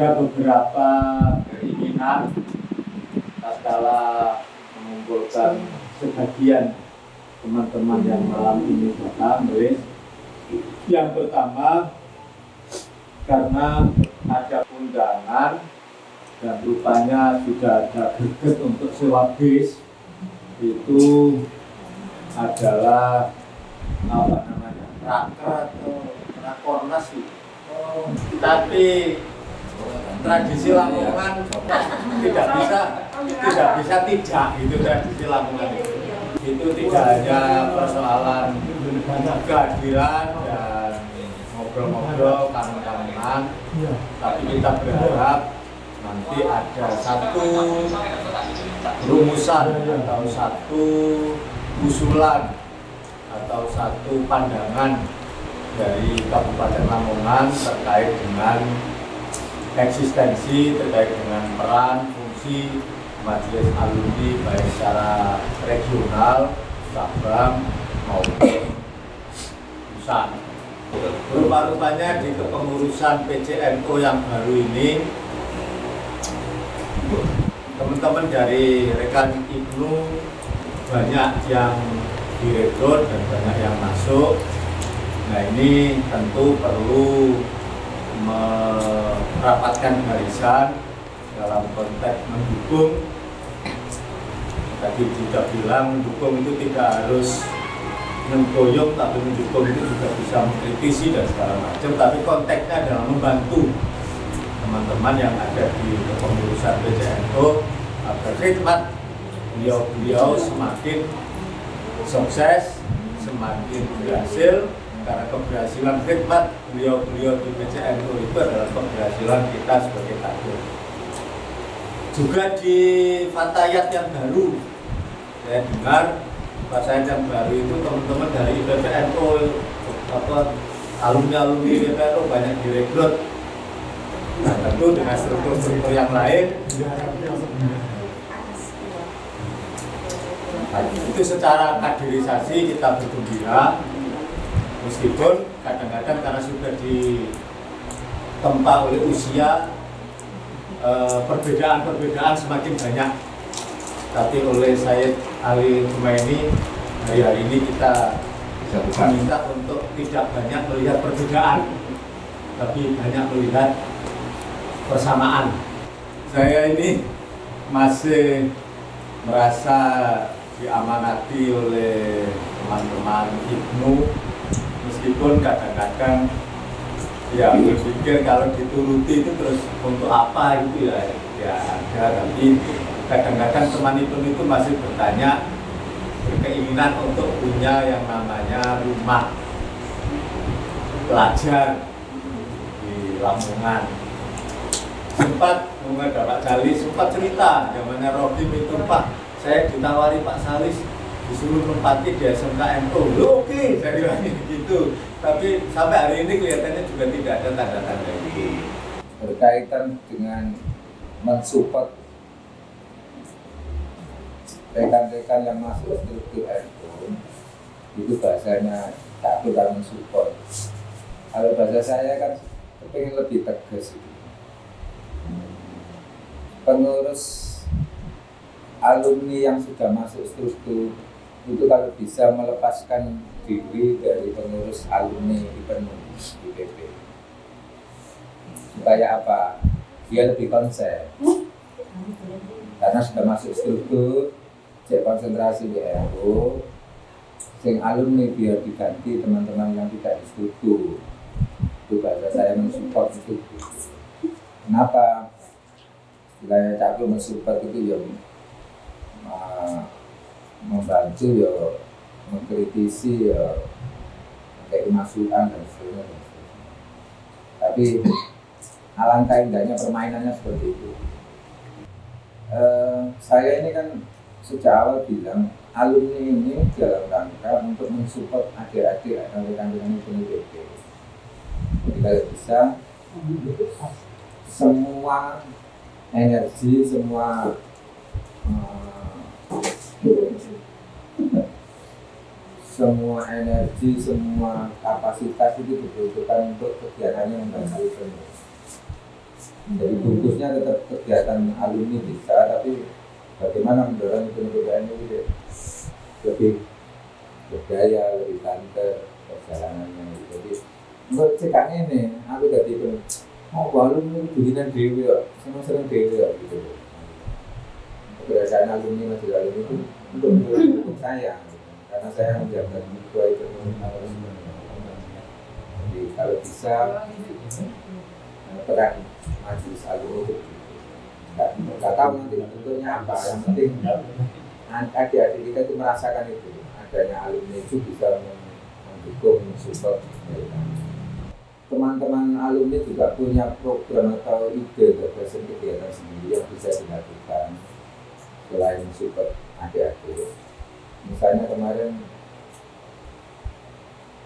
ada beberapa keinginan tatkala mengumpulkan sebagian teman-teman yang malam ini datang. Yang pertama, karena ada undangan dan rupanya sudah ada greget untuk sewa bis, itu adalah apa namanya, raker atau rakornas itu. Tapi tradisi Lamongan tidak bisa tidak gitu, tradisi Lamongan itu tidak hanya persoalan kehadiran dan ngobrol-ngobrol kangen-kangenan, tapi kita berharap nanti ada satu rumusan atau satu usulan atau satu pandangan dari Kabupaten Lamongan terkait dengan eksistensi, terkait dengan peran, fungsi Majelis Alumni baik secara regional, Sabang maupun pusat. Rupa-rupanya di kepengurusan PCNO yang baru ini, teman-teman dari rekan Ibnu banyak yang direkrut dan banyak yang masuk. Nah, ini tentu perlu merapatkan barisan dalam konteks mendukung. Tadi juga bilang mendukung itu tidak harus menggoyong, tapi mendukung itu juga bisa mengkritisi dan segala macam. Tapi konteksnya adalah membantu teman-teman yang ada di kepengurusan PCNO agar khidmat beliau semakin sukses, semakin berhasil. Karena keberhasilan khidmat beliau di PCNO itu adalah keberhasilan kita sebagai kader. Juga di Fatayat yang baru, saya dengar Fatayat yang baru itu teman-teman dari PCNO, alumni PCNO banyak direkrut. Nah, tentu dengan struktur-struktur yang lain, itu secara kaderisasi kita bergembira. Meskipun kadang-kadang karena sudah ditempa oleh usia, perbedaan-perbedaan semakin banyak. Tapi oleh Syed Ali Khumaini, hari ini kita minta untuk tidak banyak melihat perbedaan, tapi banyak melihat persamaan. Saya ini masih merasa diamanati oleh teman-teman Ibnu, meskipun kadang-kadang ya berpikir kalau dituruti itu terus untuk apa itu ya ada, tapi kadang-kadang teman itu masih bertanya, berkeinginan untuk punya yang namanya rumah pelajar di Lamongan. Sempat ada Pak Jali sempat cerita zamannya Rohim itu, Pak, saya ditawari Pak Salis disuruh nempati di SMKNO. Oke, saya bilang gitu. Tapi sampai hari ini kelihatannya juga tidak ada tanda-tanda itu. Berkaitan dengan mensupport rekan-rekan yang masuk struktur NU, itu bahasanya tak bukan mensupport. Kalau bahasa saya kan pengen lebih tegas. Pengurus alumni yang sudah masuk struktur itu kalau bisa melepaskan diri dari pengurus alumni IPP, supaya apa? Dia lebih konsen karena sudah masuk struktur, cek konsentrasi di NU, sing alumni biar diganti teman-teman yang tidak di struktur. Itu bahasa saya mensupport itu. Kenapa? Wilayah Cakul mensupport itu ya membantu ya, mengkritisi ya, kayak masukan dan sebagainya. Tapi alangkah indahnya permainannya seperti itu. Saya ini kan sejak awal bilang alumni ini dalam rangka untuk mensupport adik-adik atau rekan-rekan IPP. Jadi kalau bisa semua energi, semua energi, semua kapasitas itu dibutuhkan untuk kegiatannya yang baik. Jadi bungkusnya tetap kegiatan alumni bisa, tapi bagaimana mendorong event-event ini lebih berdaya, lebih banter perjalanannya. Jadi menurut cekaknya ini, aku tadi itu mau alumni bikinan dewi ya, senang-senang dewi ya gitu. Keberadaan alumni masih alumni itu untuk mendukung saya, karena saya menjaga ketua itu. Jadi kalau bisa peran majelis alumni itu nggak tahu nanti bentuknya apa, yang penting adik-adik kita itu merasakan itu, adanya alumni itu bisa mendukung, mensupport mereka. Teman-teman alumni juga punya program atau ide gagasan kegiatan sendiri yang bisa dilakukan selain support adik-adik. Misalnya kemarin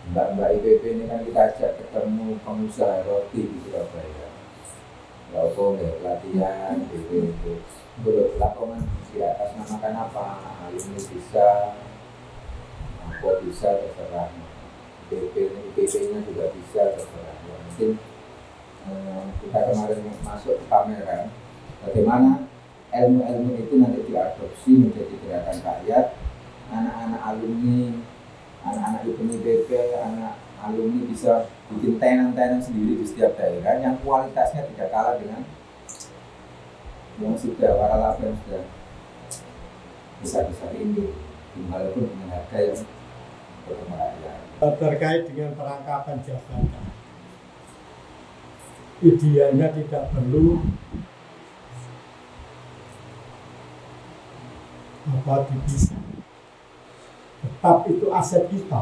Mbak IPP ini kan kita ajak ketemu pengusaha roti di Surabaya. Lalu latihan gitu, lapangan di atas namakan apa, alumni bisa, apa bisa terserah. IPP-nya juga bisa terserah. Ya, mungkin kita kemarin masuk ke kamera, bagaimana ilmu-ilmu itu nanti diadopsi menjadi gerakan rakyat, anak-anak alumni, anak-anak IPP, anak alumni bisa bikin tenan-tenan sendiri di setiap daerah yang kualitasnya tidak kalah dengan yang sudah waralaba yang sudah besar-besar ini, walaupun dengan harga yang berkembang. Terkait dengan perangkapan jabatan, idealnya tidak perlu dipisah, tetap itu aset kita.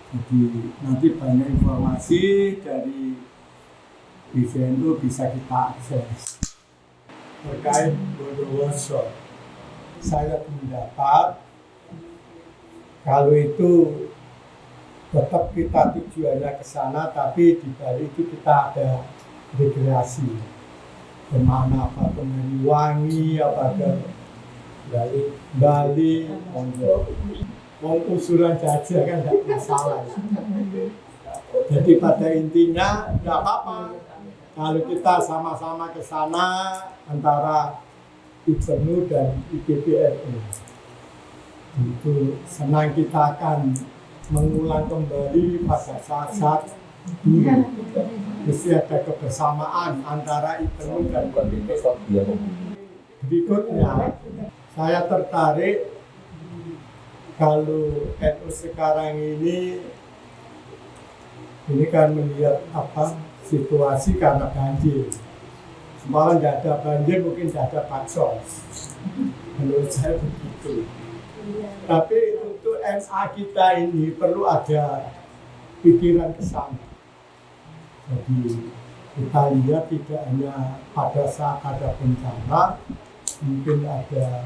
Jadi nanti banyak informasi dari BVNU bisa kita akses. Terkait Bondowoso, saya mendapat kalau itu tetap kita tujuannya ke sana, tapi di Bali itu kita ada rekreasi. Kemana apa, ke Meliwangi, apa ke Bali, mau usulan jajah kan tidak masalah. Jadi pada intinya tidak apa-apa kalau kita sama-sama ke sana antara IPNU dan IPPNU. Itu senang kita akan mengulang kembali pada saat-saat dulu. Mesti ada kebersamaan antara IPNU dan IPPNU. Berikutnya, saya tertarik kalau NU sekarang ini kan melihat situasi karena banjir. Semalam tidak ada banjir, mungkin tidak ada bansos. Menurut saya begitu. Tapi untuk NA kita ini perlu ada pikiran ke sana. Jadi kita lihat tidak hanya pada saat ada bencana, mungkin ada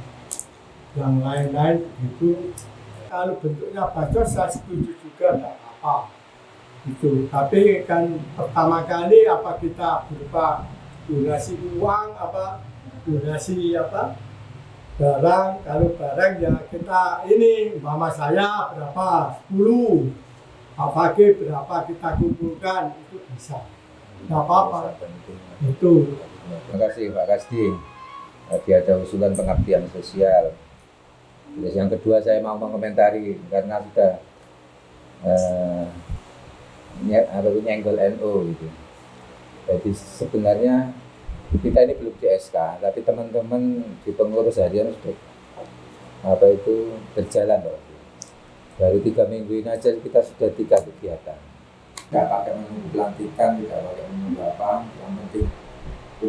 yang lain-lain gitu. Kalau bentuknya bansos saya setuju juga, tidak apa-apa. Gitu. Tapi kan pertama kali apa kita berupa donasi uang, donasi barang. Kalau barang ya kita ini, mama saya berapa, 10, Pak Fakih berapa kita kumpulkan, itu bisa. Tidak apa-apa. Itu. Terima kasih Pak Kasdi. Tadi ada usulan pengabdian sosial. Terus yang kedua saya mau mengomentari karena sudah nyenggol NU gitu. Jadi sebenarnya kita ini belum di SK, tapi teman-teman di pengurus harian sudah berjalan loh. Dari 3 minggu ini aja kita sudah 3 kegiatan. Tidak pakai menunggu pelantikan, tidak pakai menunggu apa, yang penting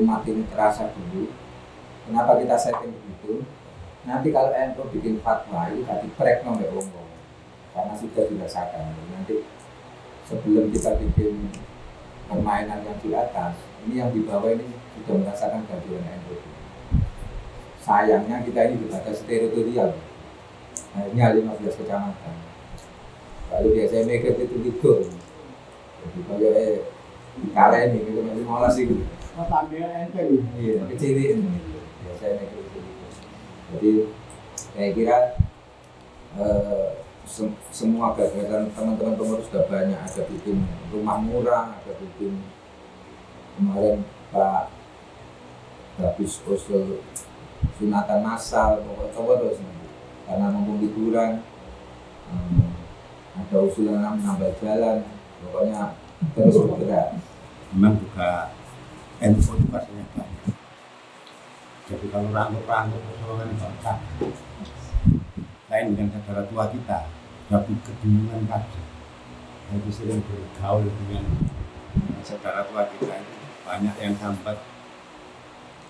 umat ini terasa dulu. Kenapa kita setting begitu? Nanti kalau NU bikin fatwa itu tadi prek nomor umum, karena sudah dirasakan. Nanti sebelum kita bikin permainan yang di atas, ini yang di bawah ini sudah merasakan kehadiran NU. Sayangnya kita ini berbatas teritorial, hanya 15 kecamatan. Lalu biasanya mereka itu ligo, jadi kalau kalah ini kita masih malas itu. Tampilnya enteng. Iya, kecil ini. Biasanya mereka itu. Jadi saya kira semua gagasan teman-teman pengurus sudah banyak, ada bikin rumah murah, ada bikin kemarin Pak habis usul sunatan massal coba terus karena mumpung liburan ada usulan menambah jalan, pokoknya terus bergerak. Memang juga NU itu pastinya banyak. Jadi kalau rangkut-rangkut persoalan bangsa lain dengan saudara tua kita, tapi kebingungan kader. Jadi sering bergaul dengan saudara tua kita itu banyak yang sampai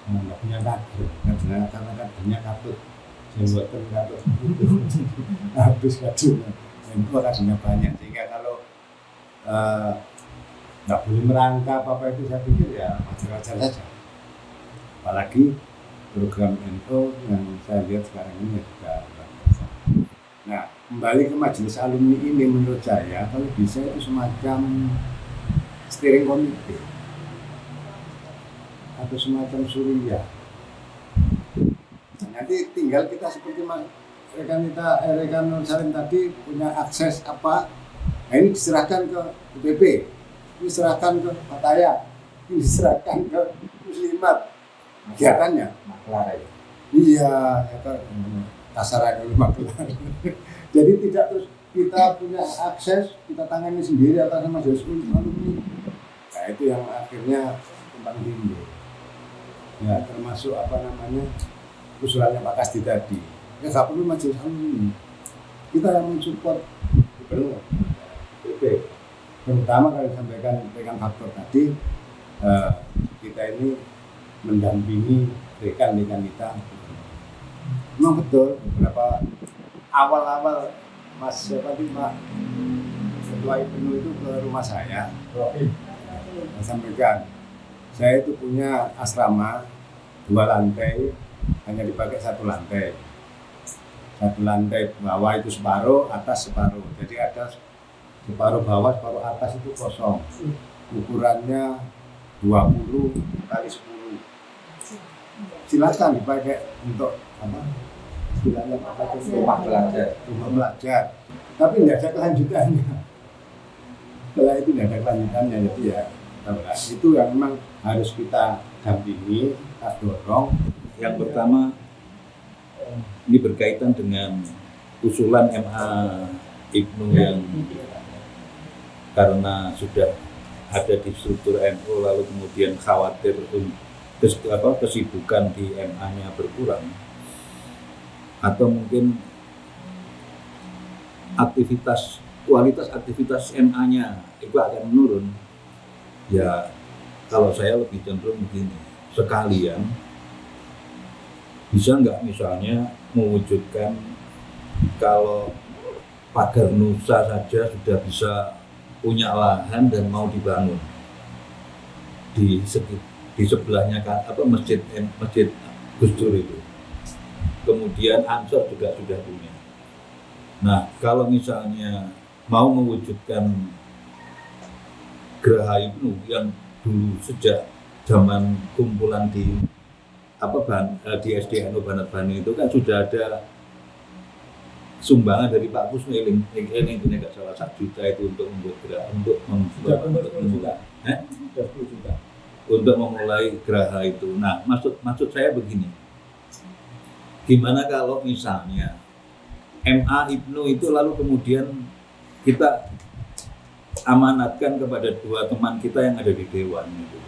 nggak punya kader, karena kadernya katut, jenggotan katut, habis kader. NU kadernya banyak, sehingga kalau nggak boleh merangkap apa itu, saya pikir ya wajar-wajar saja. Apalagi program NU yang saya lihat sekarang ini juga luar biasa. Nah, kembali ke majelis alumni ini, menurut saya kalau bisa itu semacam steering committee atau semacam suria. Nah, nanti tinggal kita seperti rekan Nur Salim tadi punya akses apa, nah ini diserahkan ke UPB, ini diserahkan ke Fataya, ini diserahkan ke Muslimat kegiatannya. Maklar ya. Iya, kasaran oleh maklar. Jadi tidak terus kita punya akses, kita tangani sendiri atas nama majelis alumni. Nah itu yang akhirnya tumpang tindih. Ya termasuk usulannya Pak Kasdi tadi. Ya nggak perlu majelis alumni. Kita yang mensupport gubernur, PP. Terutama kalau disampaikan dengan faktor tadi, kita ini mendampingi rekan-rekan kita. Memang betul beberapa awal-awal Mas siapa sih Pak Ketua IPNU itu ke rumah saya. Saya sampaikan, saya itu punya asrama 2 lantai, hanya dipakai 1 lantai. 1 lantai bawah itu separuh, atas separuh. Jadi ada separuh bawah, separuh atas itu kosong. Ukurannya 20 kali 10. Silakan dipakai untuk apa? Istilahnya apa? Rumah belajar. Rumah belajar. Tapi tidak ada kelanjutannya. Setelah itu tidak ada kelanjutannya, jadi ya itu yang memang harus kita dampingi, kita dorong. Yang pertama, ini berkaitan dengan usulan MA IPNU yang karena sudah ada di struktur NU lalu kemudian khawatir kesibukan di MA-nya berkurang, atau mungkin kualitas aktivitas MA-nya itu akan menurun. Ya kalau saya lebih cenderung begini, sekalian bisa nggak misalnya mewujudkan kalau pagar Nusa saja sudah bisa punya lahan dan mau dibangun di sebelahnya masjid Gus Dur itu. Kemudian Ansor juga sudah punya. Nah, kalau misalnya mau mewujudkan Geraha IPNU yang dulu sejak zaman kumpulan di SDNU Banat Bani itu kan sudah ada sumbangan dari Pak Kusmiling, ini nggak salah 1 juta itu untuk membuat geraha, untuk memulai geraha itu. Nah, maksud saya begini, gimana kalau misalnya MA IPNU itu lalu kemudian kita amanatkan kepada 2 teman kita yang ada di Dewan itu.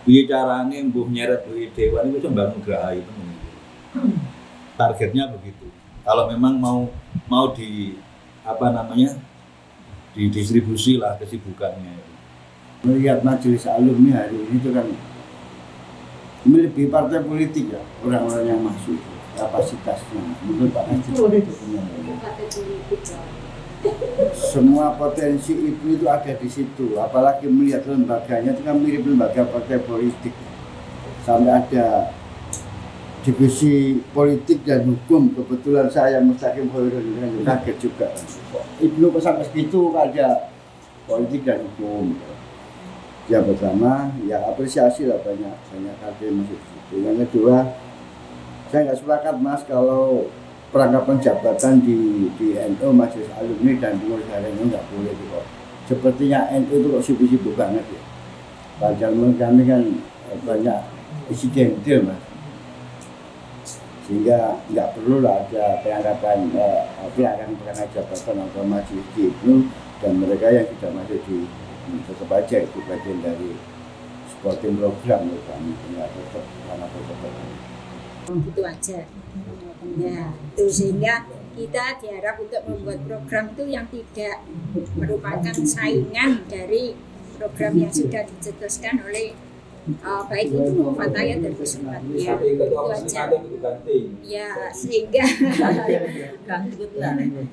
Bicaranya mbuh nyeret di Dewan itu membangun geraha IPNU. Targetnya begitu. Kalau memang mau didistribusi lah kesibukannya. Melihat majelis alumni hari ini itu kan melebihi partai politik ya, orang-orang yang masuk kapasitasnya. Menurut Pak Kasdi semua potensi itu ada di situ. Apalagi melihat lembaganya itu kan mirip lembaga partai politik. Sampai ada divisi politik dan hukum, kebetulan saya Mustaqim Khairul kaget juga. Ibnu sampai segitu ada politik dan hukum. Ya pertama, ya apresiasi lah banyak kader masuk di situ. Yang kedua, saya nggak sepakat Mas kalau perangkapan jabatan di NU Majelis Alumni dan pengurus harian nggak boleh kok. Sepertinya NU itu kok sibuk-sibuk banget ya. Padahal kami kan banyak insidentil mas, sehingga nggak perlu lah ada pengangkatan pelarangan jabatan atau maju di IPNU, dan mereka yang sudah masuk di tetap aja itu bagian dari supporting program ya kami punya tetap karena tetap itu aja ya itu, sehingga kita diharap untuk membuat program itu yang tidak merupakan saingan dari program yang sudah dicetuskan oleh baik itu Muhammadiyah dan Hizbut-Tahrir. Itu aja ya,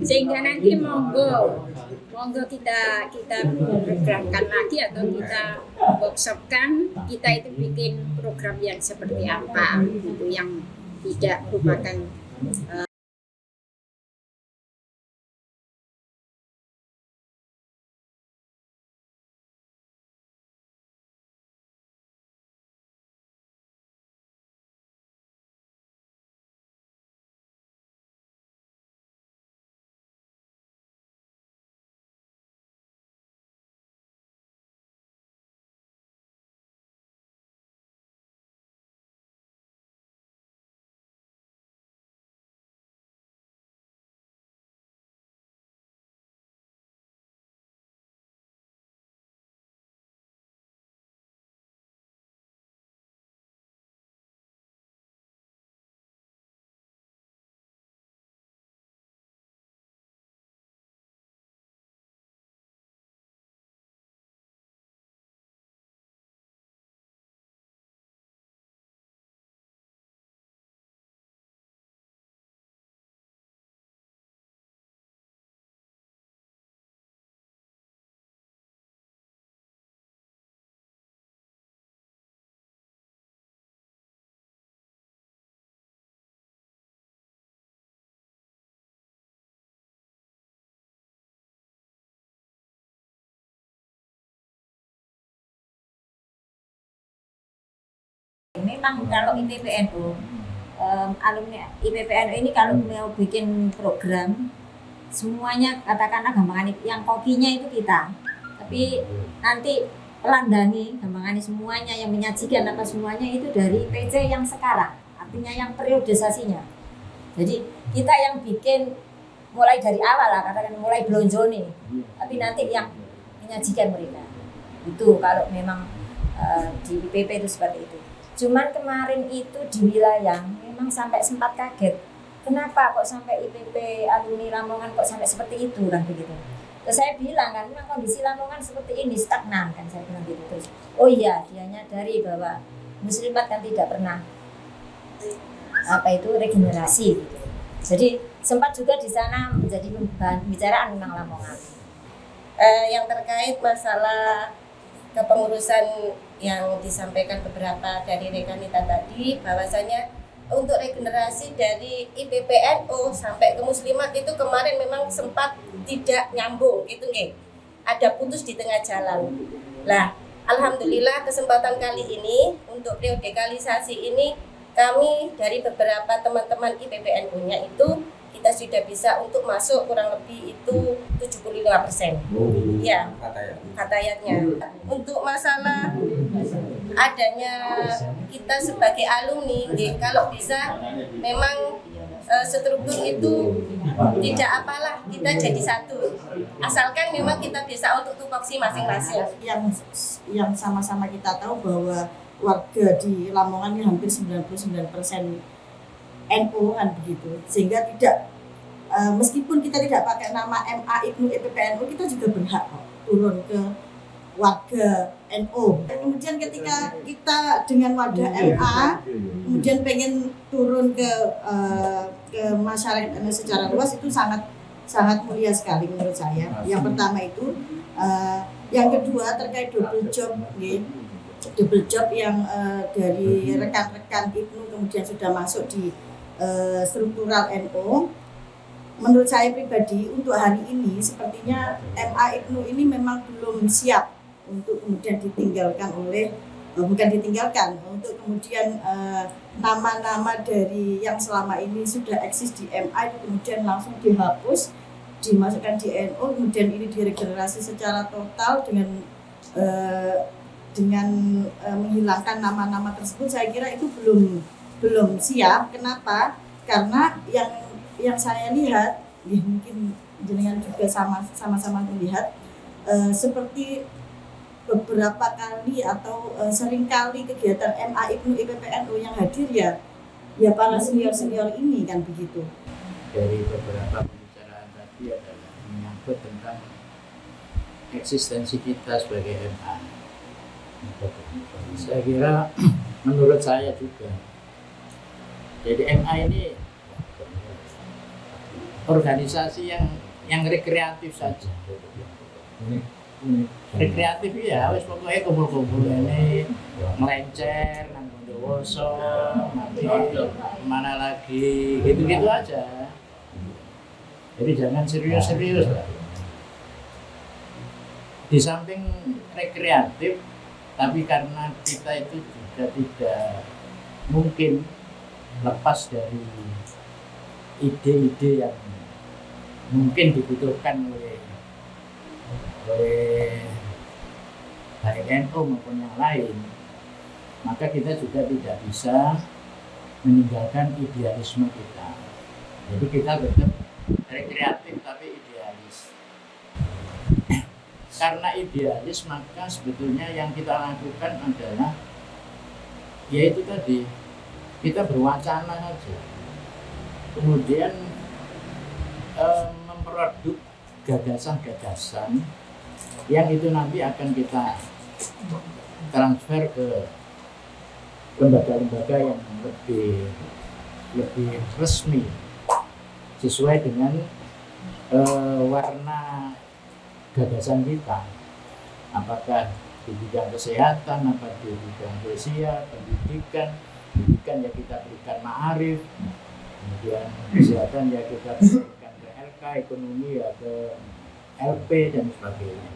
sehingga nanti monggo kita programkan lagi atau kita workshopkan, kita itu bikin program yang seperti apa itu yang tidak merupakan memang kalau IPPNU alumni IPPNU ini kalau mau bikin program semuanya katakanlah gampangan yang kokinya itu kita, tapi nanti pelandani gampangan semuanya yang menyajikan apa semuanya itu dari PC yang sekarang, artinya yang periodisasinya. Jadi kita yang bikin mulai dari awal lah, katakan mulai blonjone, tapi nanti yang menyajikan mereka itu kalau memang di PP itu seperti itu. Cuman kemarin itu di wilayah memang sampai sempat kaget. Kenapa kok sampai IPP alumni Lamongan kok sampai seperti itu kan begitu. Terus saya bilang kan memang kondisi Lamongan seperti ini stagnan kan, saya bilang gitu. Terus oh iya, dia nyadari bahwa Muslimat kan tidak pernah regenerasi gitu. Jadi sempat juga di sana menjadi pembicaraan tentang Lamongan. Yang terkait masalah kepengurusan yang disampaikan beberapa dari rekanita tadi, bahwasanya untuk regenerasi dari IPPNU sampai ke Muslimat itu kemarin memang sempat tidak nyambung gitu nih, ada putus di tengah jalan. Lah, alhamdulillah kesempatan kali ini untuk deradikalisasi ini kami dari beberapa teman-teman IPPNU-nya itu kita sudah bisa untuk masuk kurang lebih itu 75%. Ya, katayatnya. Untuk masalah adanya kita sebagai alumni, kalau bisa memang struktur itu tidak apalah, kita jadi satu. Asalkan memang kita bisa untuk tupoksi masing-masing. Yang sama-sama kita tahu bahwa warga di Lamongan ini hampir 99% NU kan begitu, sehingga tidak meskipun kita tidak pakai nama MA IPNU IPPNU, kita juga berhak kok turun ke warga NU. Kemudian ketika kita dengan wadah MA kemudian pengen turun ke masyarakat secara luas, itu sangat mulia sekali menurut saya. Yang pertama itu, yang kedua terkait double job, double job yang dari rekan-rekan IPNU kemudian sudah masuk di struktural NU. Menurut saya pribadi untuk hari ini sepertinya MA IPNU ini memang belum siap untuk kemudian ditinggalkan untuk kemudian nama-nama dari yang selama ini sudah eksis di MA itu kemudian langsung dihapus, dimasukkan di NU, kemudian ini diregenerasi secara total dengan dengan menghilangkan nama-nama tersebut, saya kira itu belum siap. Kenapa? Karena yang saya lihat, mungkin jenengan juga sama-sama melihat, seperti beberapa kali atau seringkali kegiatan MA IPNU IPPNU yang hadir ya para senior ini kan begitu. Dari beberapa pembicaraan tadi adalah menyangkut tentang eksistensi kita sebagai MA. Saya kira menurut saya juga, jadi MA ini organisasi yang rekreatif saja. Rekreatif ya, wis pokoknya kumpul-kumpul ini melencer nang Bondowoso, nanti kemana lagi, gitu-gitu aja. Jadi jangan serius-serius lah. Di samping rekreatif, tapi karena kita itu juga tidak mungkin lepas dari ide-ide yang mungkin dibutuhkan oleh baik NU maupun yang lain, maka kita juga tidak bisa meninggalkan idealisme kita. Jadi kita tetap rekreatif tapi idealis. Karena idealis, maka sebetulnya yang kita lakukan adalah yaitu tadi, kita berwacana saja, kemudian memproduk gagasan-gagasan yang itu nanti akan kita transfer ke lembaga-lembaga yang lebih resmi sesuai dengan warna gagasan kita, apakah di bidang kesehatan, apa di bidang sosial, pendidikan ya kita berikan ma'arif, kemudian kesehatan ya kita berikan ke LK, ekonomi ya ke LP dan sebagainya.